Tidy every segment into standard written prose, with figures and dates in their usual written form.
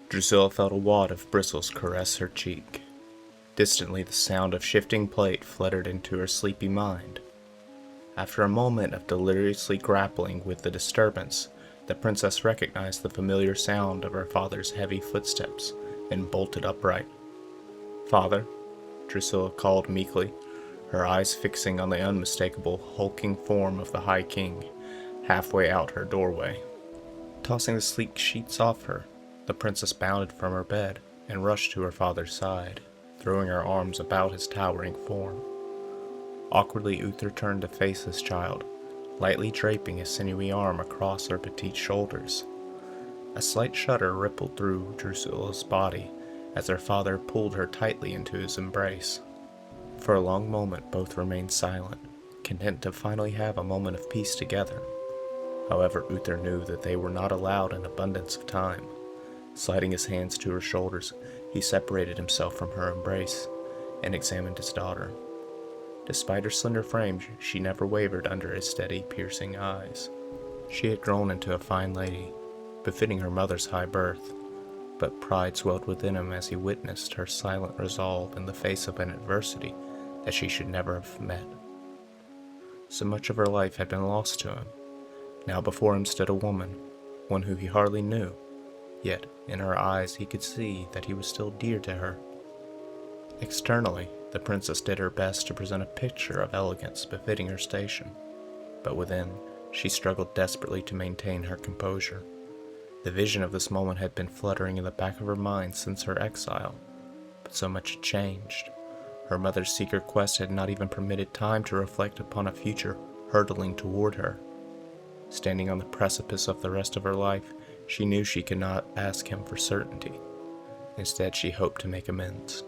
Drusilla felt a wad of bristles caress her cheek. Distantly, the sound of shifting plate fluttered into her sleepy mind. After a moment of deliriously grappling with the disturbance, the princess recognized the familiar sound of her father's heavy footsteps and bolted upright. "Father," Drusilla called meekly, her eyes fixing on the unmistakable, hulking form of the High King, halfway out her doorway. Tossing the sleek sheets off her, the princess bounded from her bed and rushed to her father's side, throwing her arms about his towering form. Awkwardly, Uther turned to face his child, lightly draping a sinewy arm across her petite shoulders. A slight shudder rippled through Drusilla's body as her father pulled her tightly into his embrace. For a long moment both remained silent, content to finally have a moment of peace together. However, Uther knew that they were not allowed an abundance of time. Sliding his hands to her shoulders, he separated himself from her embrace and examined his daughter. Despite her slender frame, she never wavered under his steady, piercing eyes. She had grown into a fine lady, befitting her mother's high birth, but pride swelled within him as he witnessed her silent resolve in the face of an adversity that she should never have met. So much of her life had been lost to him. Now before him stood a woman, one who he hardly knew, yet in her eyes he could see that he was still dear to her. Externally, the princess did her best to present a picture of elegance befitting her station, but within, she struggled desperately to maintain her composure. The vision of this moment had been fluttering in the back of her mind since her exile, but so much had changed. Her mother's secret quest had not even permitted time to reflect upon a future hurtling toward her. Standing on the precipice of the rest of her life, she knew she could not ask him for certainty. Instead, she hoped to make amends.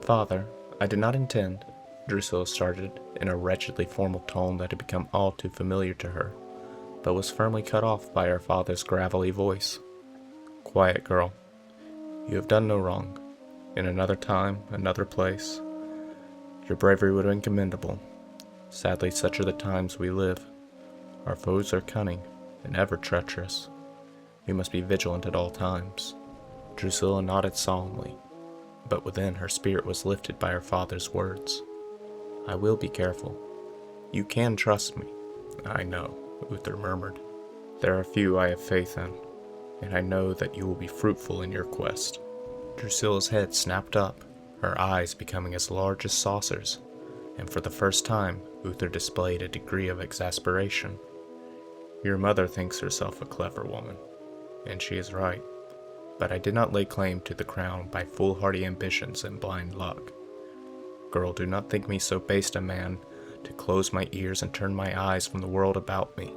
"Father, I did not intend," Drusilla started in a wretchedly formal tone that had become all too familiar to her, but was firmly cut off by her father's gravelly voice. "Quiet, girl. You have done no wrong. In another time, another place, your bravery would have been commendable. Sadly, such are the times we live. Our foes are cunning and ever treacherous. We must be vigilant at all times." Drusilla nodded solemnly, but within her spirit was lifted by her father's words. "I will be careful. You can trust me." "I know," Uther murmured. "There are few I have faith in, and I know that you will be fruitful in your quest." Drusilla's head snapped up, her eyes becoming as large as saucers, and for the first time, Uther displayed a degree of exasperation. "Your mother thinks herself a clever woman, and she is right, but I did not lay claim to the crown by foolhardy ambitions and blind luck. Girl, do not think me so base a man to close my ears and turn my eyes from the world about me.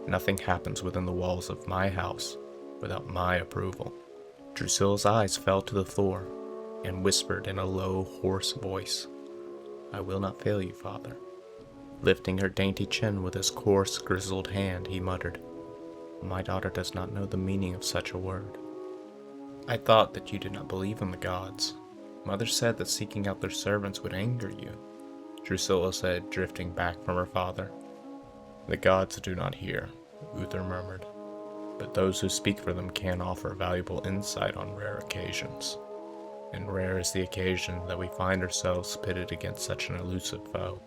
Nothing happens within the walls of my house without my approval." Drusilla's eyes fell to the floor and whispered in a low, hoarse voice, "I will not fail you, father." Lifting her dainty chin with his coarse, grizzled hand, he muttered, "My daughter does not know the meaning of such a word. I thought that you did not believe in the gods. Mother said that seeking out their servants would anger you," Drusilla said, drifting back from her father. "The gods do not hear," Uther murmured, "but those who speak for them can offer valuable insight on rare occasions. And rare is the occasion that we find ourselves pitted against such an elusive foe.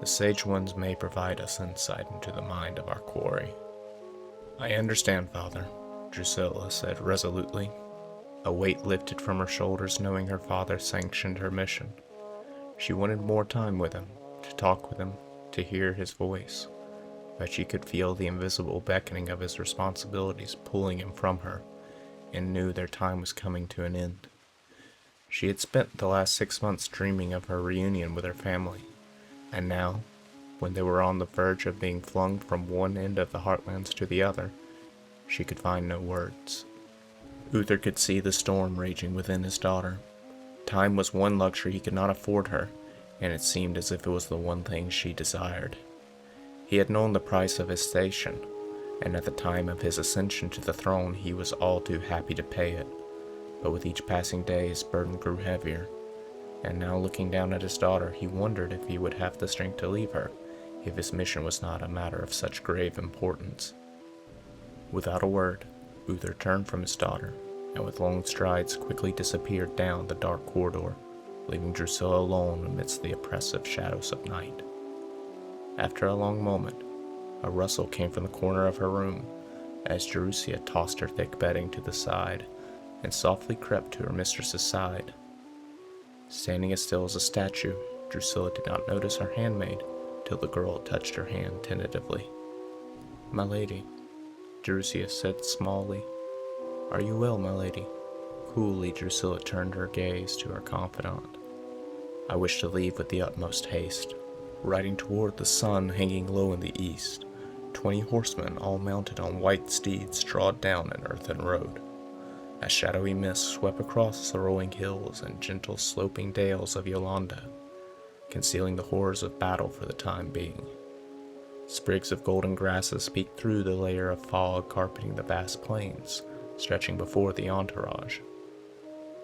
The sage ones may provide us insight into the mind of our quarry." "I understand, father," Drusilla said resolutely. A weight lifted from her shoulders knowing her father sanctioned her mission. She wanted more time with him, to talk with him, to hear his voice, but she could feel the invisible beckoning of his responsibilities pulling him from her, and knew their time was coming to an end. She had spent the last 6 months dreaming of her reunion with her family, and now, when they were on the verge of being flung from one end of the Heartlands to the other, she could find no words. Uther could see the storm raging within his daughter. Time was one luxury he could not afford her, and it seemed as if it was the one thing she desired. He had known the price of his station, and at the time of his ascension to the throne he was all too happy to pay it, but with each passing day his burden grew heavier, and now looking down at his daughter he wondered if he would have the strength to leave her, if his mission was not a matter of such grave importance. Without a word, Uther turned from his daughter, and with long strides quickly disappeared down the dark corridor, leaving Drusilla alone amidst the oppressive shadows of night. After a long moment, a rustle came from the corner of her room, as Drusilla tossed her thick bedding to the side, and softly crept to her mistress's side. Standing as still as a statue, Drusilla did not notice her handmaid till the girl touched her hand tentatively. "My lady," Drusilla said smallly. "Are you well, my lady?" Coolly, Drusilla turned her gaze to her confidant. "I wish to leave with the utmost haste." Riding toward the sun hanging low in the east, 20 horsemen, all mounted on white steeds, trod down an earthen road. A shadowy mist swept across the rolling hills and gentle sloping dales of Yolanda, concealing the horrors of battle for the time being. Sprigs of golden grasses peeked through the layer of fog carpeting the vast plains, stretching before the entourage.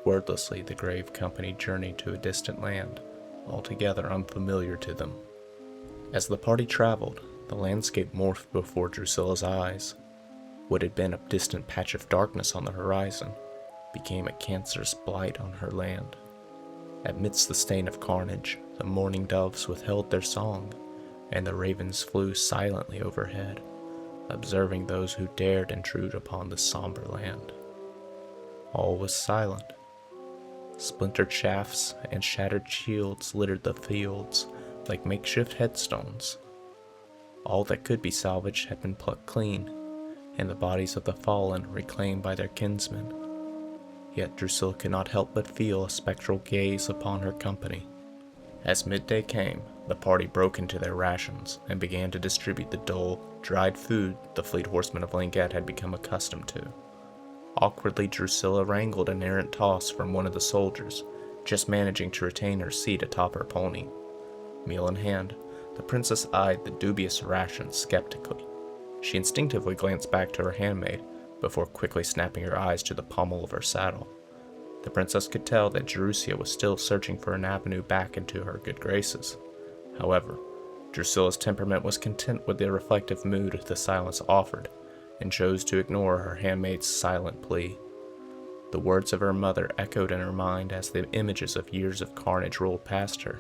Wordlessly, the grave company journeyed to a distant land, altogether unfamiliar to them. As the party traveled, the landscape morphed before Drusilla's eyes. What had been a distant patch of darkness on the horizon became a cancerous blight on her land. Amidst the stain of carnage, the mourning doves withheld their song, and the ravens flew silently overhead, observing those who dared intrude upon this somber land. All was silent. Splintered shafts and shattered shields littered the fields like makeshift headstones. All that could be salvaged had been plucked clean, and the bodies of the fallen reclaimed by their kinsmen. Yet Drusilla could not help but feel a spectral gaze upon her company. As midday came, the party broke into their rations and began to distribute the dull, dried food the fleet horsemen of Langette had become accustomed to. Awkwardly, Drusilla wrangled an errant toss from one of the soldiers, just managing to retain her seat atop her pony. Meal in hand, the princess eyed the dubious ration skeptically. She instinctively glanced back to her handmaid, before quickly snapping her eyes to the pommel of her saddle. The princess could tell that Drusilla was still searching for an avenue back into her good graces. However, Drusilla's temperament was content with the reflective mood the silence offered, and chose to ignore her handmaid's silent plea. The words of her mother echoed in her mind as the images of years of carnage rolled past her.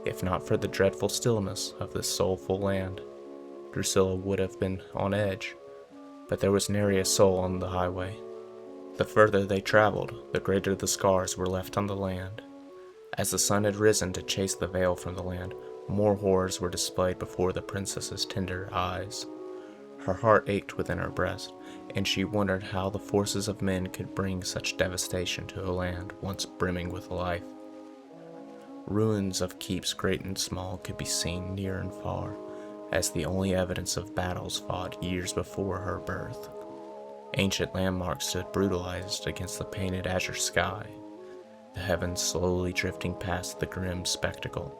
If not for the dreadful stillness of this soulful land, Drusilla would have been on edge, but there was nary a soul on the highway. The further they traveled, the greater the scars were left on the land. As the sun had risen to chase the veil from the land, more horrors were displayed before the princess's tender eyes. Her heart ached within her breast, and she wondered how the forces of men could bring such devastation to a land once brimming with life. Ruins of keeps great and small could be seen near and far, as the only evidence of battles fought years before her birth. Ancient landmarks stood brutalized against the painted azure sky, the heavens slowly drifting past the grim spectacle,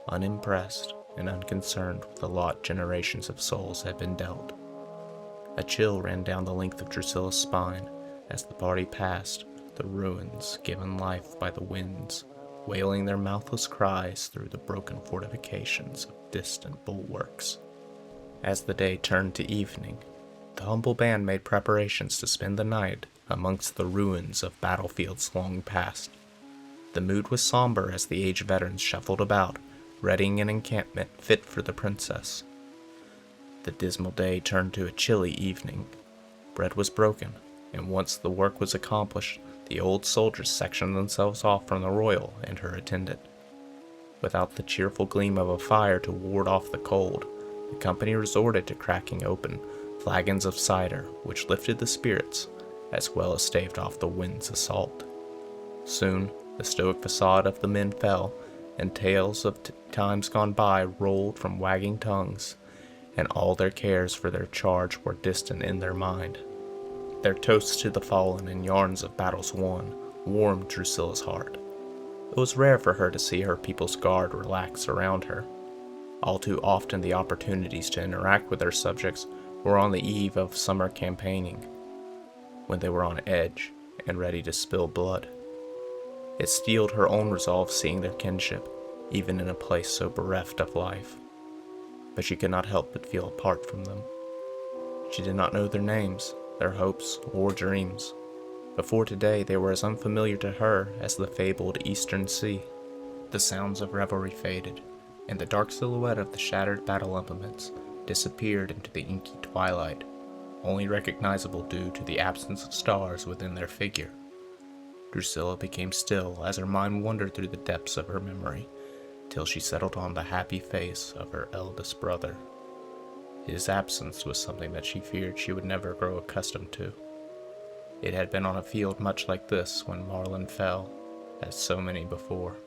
unimpressed and unconcerned with the lot generations of souls had been dealt. A chill ran down the length of Drusilla's spine as the party passed the ruins given life by the winds, wailing their mouthless cries through the broken fortifications of distant bulwarks. As the day turned to evening, the humble band made preparations to spend the night amongst the ruins of battlefields long past. The mood was somber as the aged veterans shuffled about, readying an encampment fit for the princess. The dismal day turned to a chilly evening. Bread was broken, and once the work was accomplished, the old soldiers sectioned themselves off from the royal and her attendant. Without the cheerful gleam of a fire to ward off the cold, the company resorted to cracking open flagons of cider, which lifted the spirits, as well as staved off the wind's assault. Soon, the stoic facade of the men fell, and tales of times gone by rolled from wagging tongues, and all their cares for their charge were distant in their mind. Their toasts to the fallen and yarns of battles won warmed Drusilla's heart. It was rare for her to see her people's guard relax around her. All too often the opportunities to interact with their subjects were on the eve of summer campaigning, when they were on edge and ready to spill blood. It steeled her own resolve seeing their kinship, even in a place so bereft of life. But she could not help but feel apart from them. She did not know their names, their hopes, or dreams. Before today, they were as unfamiliar to her as the fabled Eastern Sea. The sounds of revelry faded, and the dark silhouette of the shattered battle implements disappeared into the inky twilight, only recognizable due to the absence of stars within their figure. Drusilla became still as her mind wandered through the depths of her memory, till she settled on the happy face of her eldest brother. His absence was something that she feared she would never grow accustomed to. It had been on a field much like this when Marlon fell, as so many before.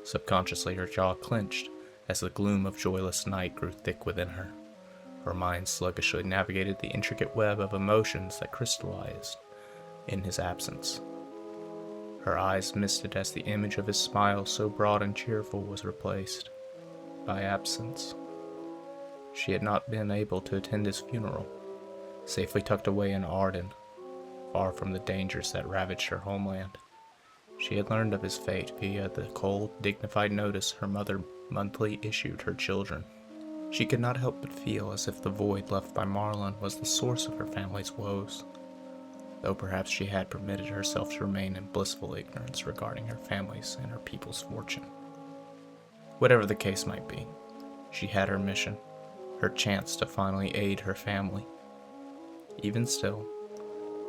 Subconsciously her jaw clenched as the gloom of joyless night grew thick within her. Her mind sluggishly navigated the intricate web of emotions that crystallized in his absence. Her eyes misted as the image of his smile so broad and cheerful was replaced by absence. She had not been able to attend his funeral, safely tucked away in Arden, far from the dangers that ravaged her homeland. She had learned of his fate via the cold, dignified notice her mother monthly issued her children. She could not help but feel as if the void left by Marlon was the source of her family's woes, though perhaps she had permitted herself to remain in blissful ignorance regarding her family's and her people's fortune. Whatever the case might be, she had her mission, her chance to finally aid her family. Even still,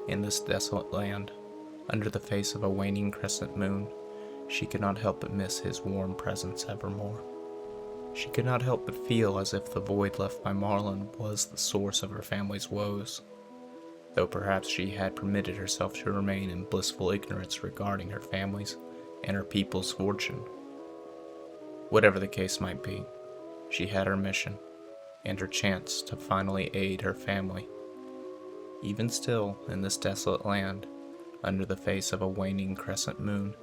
in this desolate land, under the face of a waning crescent moon, she could not help but miss his warm presence evermore. She could not help but feel as if the void left by Marlon was the source of her family's woes, though perhaps she had permitted herself to remain in blissful ignorance regarding her family's and her people's fortune. Whatever the case might be, she had her mission, and her chance to finally aid her family. Even still, in this desolate land, under the face of a waning crescent moon,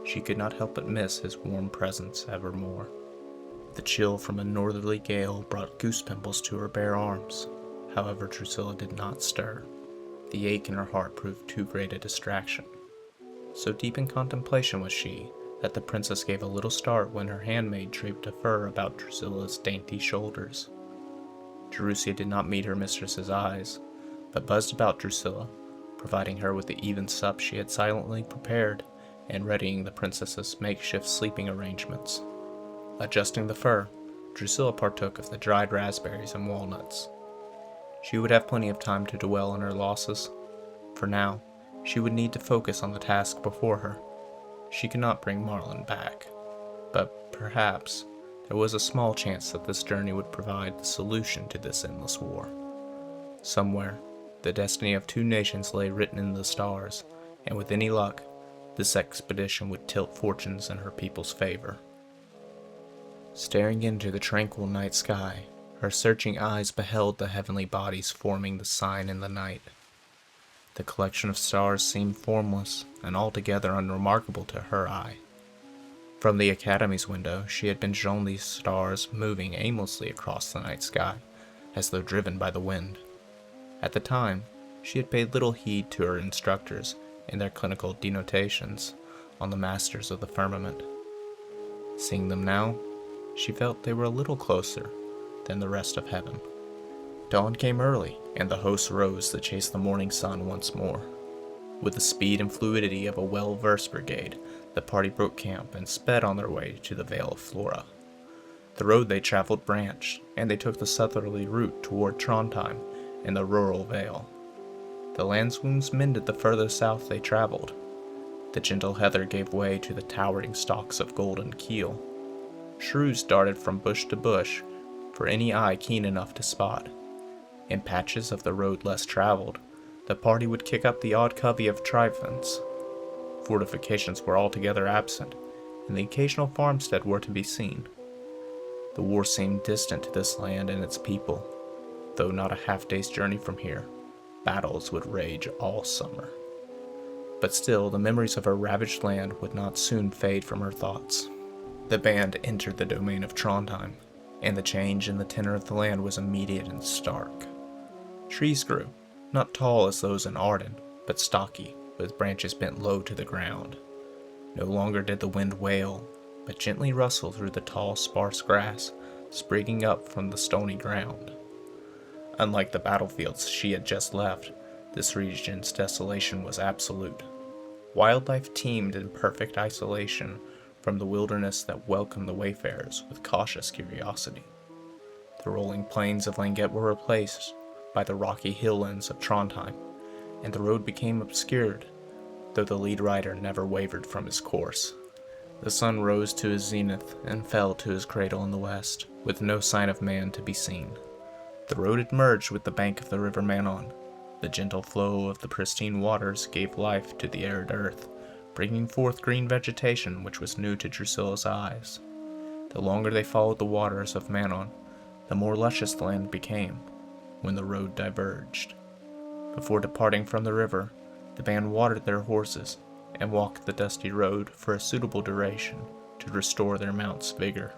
she could not help but miss his warm presence evermore. The chill from a northerly gale brought goose pimples to her bare arms. However, Drusilla did not stir. The ache in her heart proved too great a distraction. So deep in contemplation was she, that the princess gave a little start when her handmaid draped a fur about Drusilla's dainty shoulders. Jerussia did not meet her mistress's eyes, but buzzed about Drusilla, providing her with the even sup she had silently prepared, and readying the princess's makeshift sleeping arrangements. Adjusting the fur, Drusilla partook of the dried raspberries and walnuts. She would have plenty of time to dwell on her losses. For now, she would need to focus on the task before her. She could not bring Marlon back, but perhaps there was a small chance that this journey would provide the solution to this endless war. Somewhere, the destiny of two nations lay written in the stars, and with any luck, this expedition would tilt fortunes in her people's favor. Staring into the tranquil night sky, her searching eyes beheld the heavenly bodies forming the sign in the night. The collection of stars seemed formless and altogether unremarkable to her eye. From the academy's window, she had been shown these stars moving aimlessly across the night sky, as though driven by the wind. At the time, she had paid little heed to her instructors and their clinical denotations on the masters of the firmament. Seeing them now, she felt they were a little closer than the rest of heaven. Dawn came early, and the host rose to chase the morning sun once more. With the speed and fluidity of a well-versed brigade, the party broke camp and sped on their way to the Vale of Flora. The road they traveled branched, and they took the southerly route toward Trondheim and the rural Vale. The landswounds mended the further south they traveled. The gentle heather gave way to the towering stalks of golden keel. Shrews darted from bush to bush, for any eye keen enough to spot. In patches of the road less traveled, the party would kick up the odd covey of trifons. Fortifications were altogether absent, and the occasional farmstead were to be seen. The war seemed distant to this land and its people, though not a half-day's journey from here. Battles would rage all summer. But still, the memories of her ravaged land would not soon fade from her thoughts. The band entered the domain of Trondheim, and the change in the tenor of the land was immediate and stark. Trees grew, not tall as those in Arden, but stocky, with branches bent low to the ground. No longer did the wind wail, but gently rustle through the tall, sparse grass, sprigging up from the stony ground. Unlike the battlefields she had just left, This region's desolation was absolute. Wildlife teemed in perfect isolation from the wilderness that welcomed the wayfarers with cautious curiosity. The rolling plains of Langet were replaced by the rocky hilllands of Trondheim, and the road became obscured, though the lead rider never wavered from his course. The sun rose to his zenith and fell to his cradle in the west, with no sign of man to be seen. The road had merged with the bank of the river Manon. The gentle flow of the pristine waters gave life to the arid earth, bringing forth green vegetation which was new to Drusilla's eyes. The longer they followed the waters of Manon, the more luscious the land became, when the road diverged. Before departing from the river, the band watered their horses and walked the dusty road for a suitable duration to restore their mounts' vigor.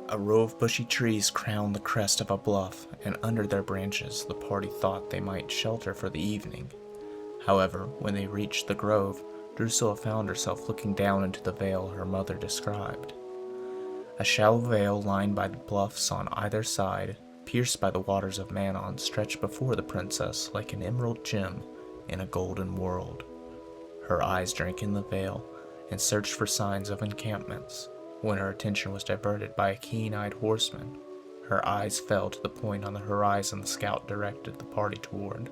A row of bushy trees crowned the crest of a bluff, and under their branches the party thought they might shelter for the evening. However, when they reached the grove, Drusilla found herself looking down into the vale her mother described. A shallow vale lined by the bluffs on either side, pierced by the waters of Manon, stretched before the princess like an emerald gem in a golden world. Her eyes drank in the vale and searched for signs of encampments. When her attention was diverted by a keen-eyed horseman, her eyes fell to the point on the horizon the scout directed the party toward.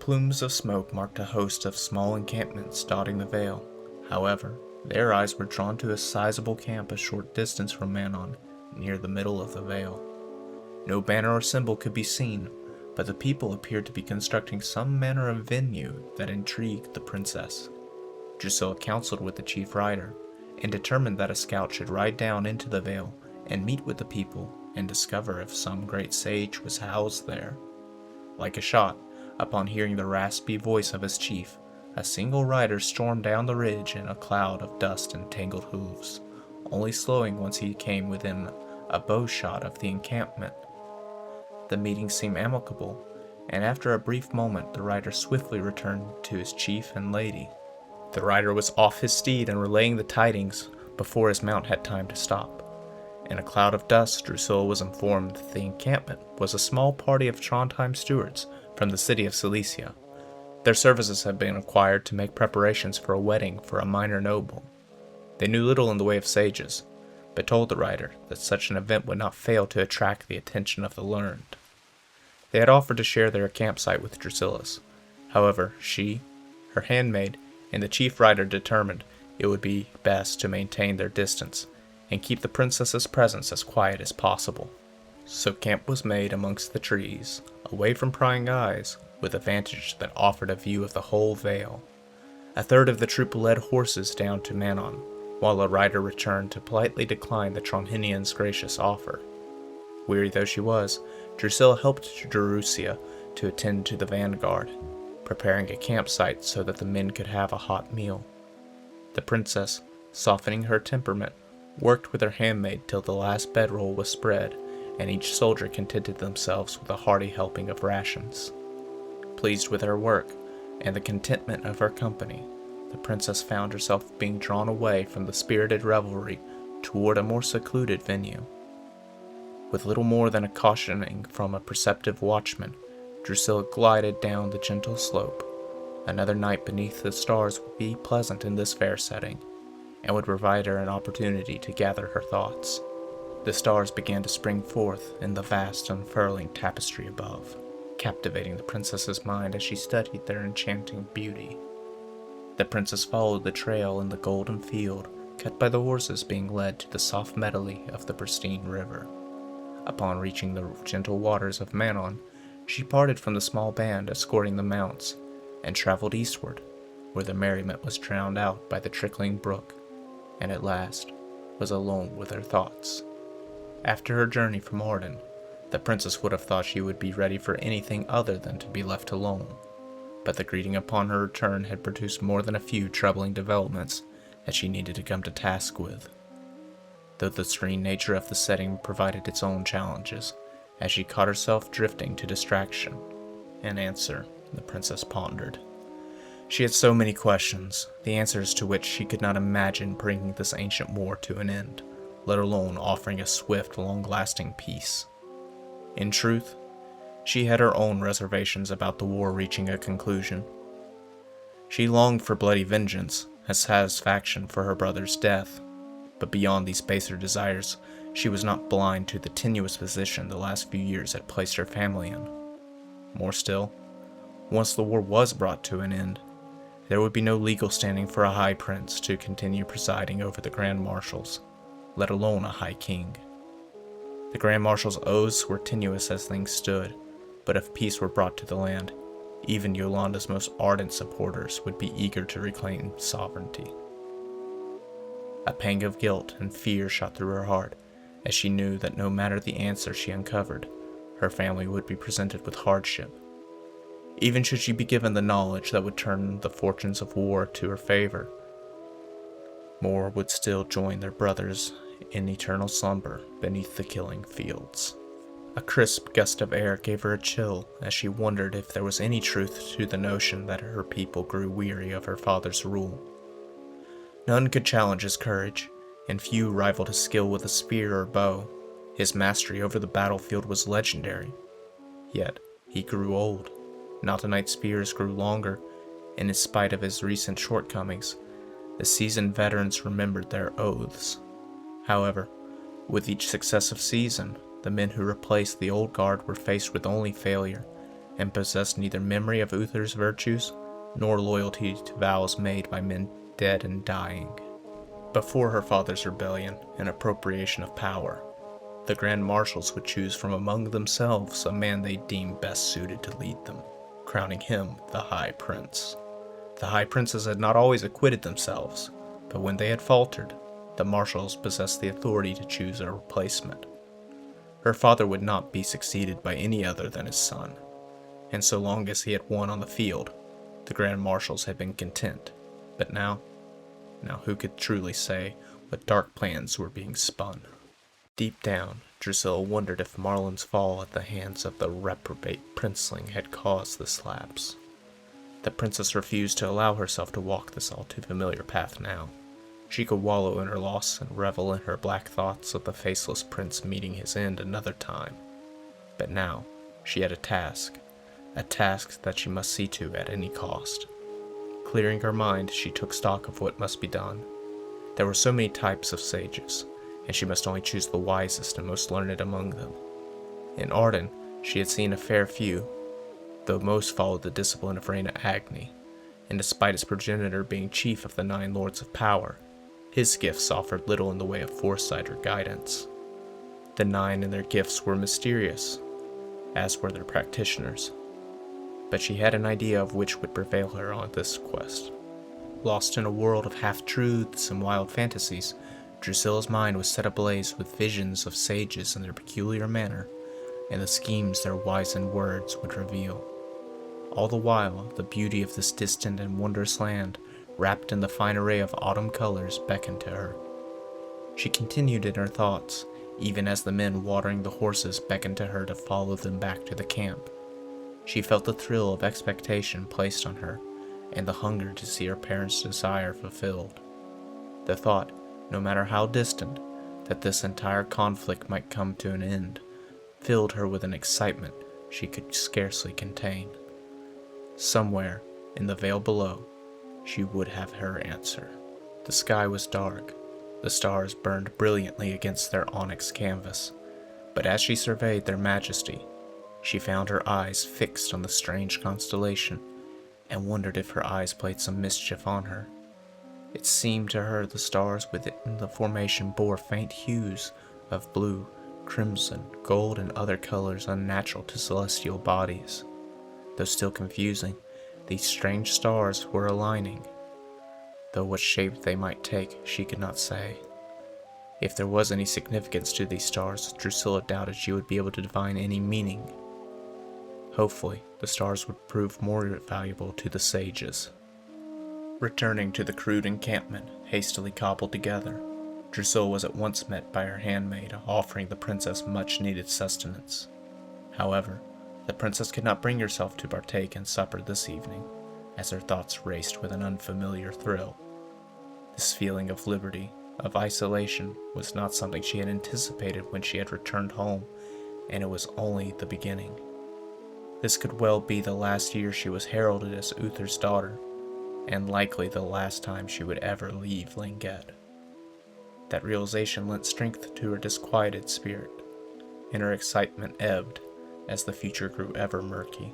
Plumes of smoke marked a host of small encampments dotting the vale. However, their eyes were drawn to a sizable camp a short distance from Manon, near the middle of the vale. No banner or symbol could be seen, but the people appeared to be constructing some manner of venue that intrigued the princess. Drusilla counseled with the chief rider, and determined that a scout should ride down into the vale and meet with the people and discover if some great sage was housed there. Like a shot, upon hearing the raspy voice of his chief, a single rider stormed down the ridge in a cloud of dust and tangled hooves, only slowing once he came within a bow shot of the encampment. The meeting seemed amicable, and after a brief moment the rider swiftly returned to his chief and lady. The rider was off his steed and relaying the tidings before his mount had time to stop. In a cloud of dust, Drusilla was informed that the encampment was a small party of Trondheim stewards from the city of Silesia. Their services had been acquired to make preparations for a wedding for a minor noble. They knew little in the way of sages, but told the rider that such an event would not fail to attract the attention of the learned. They had offered to share their campsite with Drusilla's. However, she, her handmaid, and the chief rider determined it would be best to maintain their distance and keep the princess's presence as quiet as possible. So camp was made amongst the trees, away from prying eyes, with a vantage that offered a view of the whole vale. A third of the troop led horses down to Manon, while a rider returned to politely decline the Trondhinian's gracious offer. Weary though she was, Drusilla helped Drusilla to attend to the vanguard, preparing a campsite so that the men could have a hot meal. The princess, softening her temperament, worked with her handmaid till the last bedroll was spread, and each soldier contented themselves with a hearty helping of rations. Pleased with her work, and the contentment of her company, the princess found herself being drawn away from the spirited revelry toward a more secluded venue. With little more than a cautioning from a perceptive watchman, Drusilla glided down the gentle slope. Another night beneath the stars would be pleasant in this fair setting, and would provide her an opportunity to gather her thoughts. The stars began to spring forth in the vast unfurling tapestry above, captivating the princess's mind as she studied their enchanting beauty. The princess followed the trail in the golden field, cut by the horses being led to the soft medley of the pristine river. Upon reaching the gentle waters of Manon, she parted from the small band escorting the mounts, and traveled eastward, where the merriment was drowned out by the trickling brook, and at last was alone with her thoughts. After her journey from Arden, the princess would have thought she would be ready for anything other than to be left alone, but the greeting upon her return had produced more than a few troubling developments that she needed to come to task with. Though the serene nature of the setting provided its own challenges, as she caught herself drifting to distraction. An answer, the princess pondered. She had so many questions, the answers to which she could not imagine bringing this ancient war to an end, let alone offering a swift, long-lasting peace. In truth, She had her own reservations about the war reaching a conclusion. She longed for bloody vengeance, as satisfaction for her brother's death, but beyond these baser desires, she was not blind to the tenuous position the last few years had placed her family in. More still, once the war was brought to an end, there would be no legal standing for a high prince to continue presiding over the grand marshals, let alone a high king. The grand marshal's oaths were tenuous as things stood, but if peace were brought to the land, even Yolanda's most ardent supporters would be eager to reclaim sovereignty. A pang of guilt and fear shot through her heart as she knew that no matter the answer she uncovered, her family would be presented with hardship. Even should she be given the knowledge that would turn the fortunes of war to her favor, more would still join their brothers in eternal slumber beneath the killing fields. A crisp gust of air gave her a chill as she wondered if there was any truth to the notion that her people grew weary of her father's rule. None could challenge his courage, and few rivaled his skill with a spear or bow. His mastery over the battlefield was legendary. Yet, he grew old. Naltonite spears grew longer, and in spite of his recent shortcomings, the seasoned veterans remembered their oaths. However, with each successive season, the men who replaced the old guard were faced with only failure, and possessed neither memory of Uther's virtues, nor loyalty to vows made by men dead and dying. Before her father's rebellion and appropriation of power, the grand marshals would choose from among themselves a man they deemed best suited to lead them, crowning him the High Prince. The High Princes had not always acquitted themselves, but when they had faltered, the marshals possessed the authority to choose a replacement. Her father would not be succeeded by any other than his son, and so long as he had won on the field, the grand marshals had been content. But now who could truly say what dark plans were being spun? Deep down, Drusilla wondered if Marlin's fall at the hands of the reprobate princeling had caused this lapse. The princess refused to allow herself to walk this all too familiar path now. She could wallow in her loss and revel in her black thoughts of the faceless prince meeting his end another time. But now, she had a task that she must see to at any cost. Clearing her mind, she took stock of what must be done. There were so many types of sages, and she must only choose the wisest and most learned among them. In Arden, she had seen a fair few, though most followed the discipline of Reina Agni, and despite his progenitor being chief of the 9 Lords of Power, his gifts offered little in the way of foresight or guidance. The 9 and their gifts were mysterious, as were their practitioners, but she had an idea of which would prevail her on this quest. Lost in a world of half-truths and wild fantasies, Drusilla's mind was set ablaze with visions of sages in their peculiar manner, and the schemes their wizened words would reveal. All the while, the beauty of this distant and wondrous land, wrapped in the fine array of autumn colors, beckoned to her. She continued in her thoughts, even as the men watering the horses beckoned to her to follow them back to the camp. She felt the thrill of expectation placed on her, and the hunger to see her parents' desire fulfilled. The thought, no matter how distant, that this entire conflict might come to an end, filled her with an excitement she could scarcely contain. Somewhere, in the vale below, she would have her answer. The sky was dark. The stars burned brilliantly against their onyx canvas, but as she surveyed their majesty, she found her eyes fixed on the strange constellation, and wondered if her eyes played some mischief on her. It seemed to her the stars within the formation bore faint hues of blue, crimson, gold, and other colors unnatural to celestial bodies. Though still confusing, these strange stars were aligning, though what shape they might take she could not say. If there was any significance to these stars, Drusilla doubted she would be able to divine any meaning. Hopefully, the stars would prove more valuable to the sages. Returning to the crude encampment, hastily cobbled together, Drusilla was at once met by her handmaid offering the princess much-needed sustenance. However, the princess could not bring herself to partake in supper this evening, as her thoughts raced with an unfamiliar thrill. This feeling of liberty, of isolation, was not something she had anticipated when she had returned home, and it was only the beginning. This could well be the last year she was heralded as Uther's daughter, and likely the last time she would ever leave Lingette. That realization lent strength to her disquieted spirit, and her excitement ebbed as the future grew ever murky.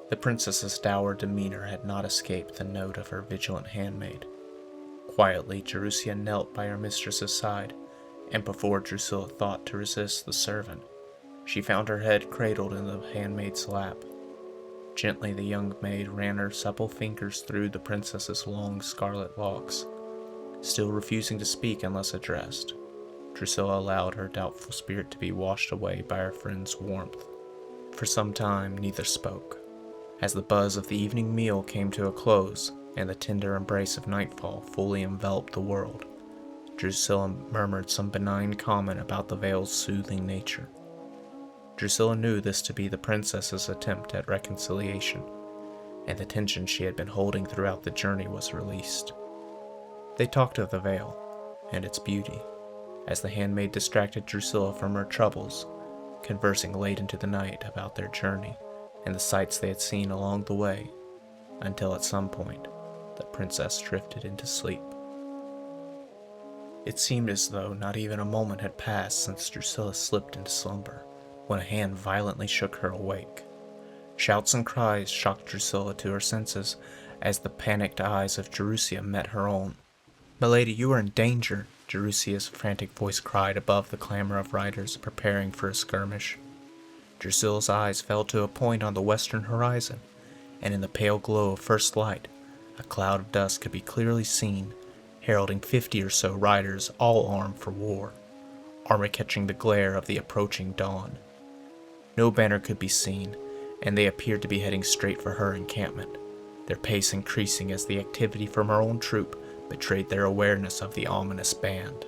The princess's dour demeanor had not escaped the note of her vigilant handmaid. Quietly, Drusilla knelt by her mistress's side, and before Drusilla thought to resist the servant, she found her head cradled in the handmaid's lap. Gently the young maid ran her supple fingers through the princess's long scarlet locks. Still refusing to speak unless addressed, Drusilla allowed her doubtful spirit to be washed away by her friend's warmth. For some time neither spoke. As the buzz of the evening meal came to a close, and the tender embrace of nightfall fully enveloped the world, Drusilla murmured some benign comment about the veil's soothing nature. Drusilla knew this to be the princess's attempt at reconciliation, and the tension she had been holding throughout the journey was released. They talked of the veil and its beauty, as the handmaid distracted Drusilla from her troubles, conversing late into the night about their journey and the sights they had seen along the way, until at some point the princess drifted into sleep. It seemed as though not even a moment had passed since Drusilla slipped into slumber, when a hand violently shook her awake. Shouts and cries shocked Drusilla to her senses as the panicked eyes of Drusilla met her own. "Milady, you are in danger," Drusilla's frantic voice cried above the clamor of riders preparing for a skirmish. Drusilla's eyes fell to a point on the western horizon, and in the pale glow of first light, a cloud of dust could be clearly seen, heralding 50 or so riders all armed for war, armor catching the glare of the approaching dawn. No banner could be seen, and they appeared to be heading straight for her encampment, their pace increasing as the activity from her own troop betrayed their awareness of the ominous band.